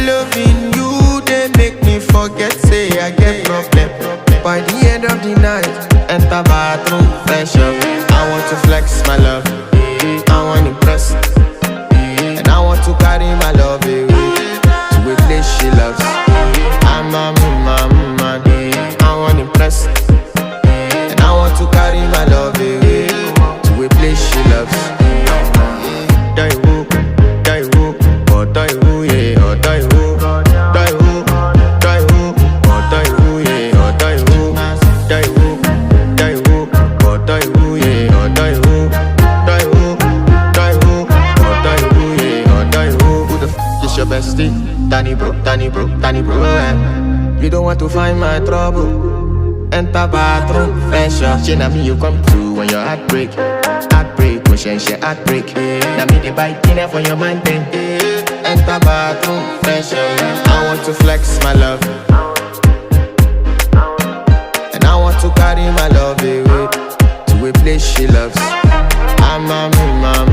Loving you, they make me forget, say I get problem. By the end of the night, enter bathroom, fresh up. I want to flex my love, I want to impress, and I want to carry my love away to a place she loves. I'm a man, I want to impress, and I want to carry my love away to a place she loves. Die woo, oh die woo, yeah, oh die woo, die woo, oh die woo, yeah, oh die woo, oh die woo, yeah, oh die woo, oh die woo, yeah, oh die woo. Who the f is your bestie? Danny bro, You don't want to find my trouble. Enter bathroom, fresh up. She na me you come through when your heartbreak, pushing shit heartbreak. Now me the bike in for your man thing. Enter bathroom, fresh up. I want to flex my love, and I want to carry my love away to a place she loves. I'm a man,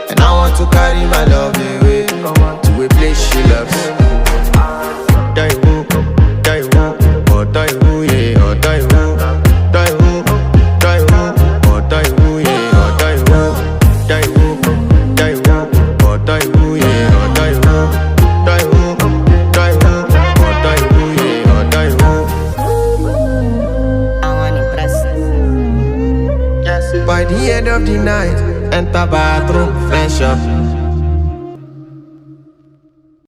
and I want to carry my love away to a place she loves. Die woo, oh die woo, yeah, oh die woo, oh die woo, yeah, oh die woo, oh die woo, yeah, oh die woo, oh die woo, yeah, oh die woo. I want impress. By the end of the night, enter bathroom, fresh up.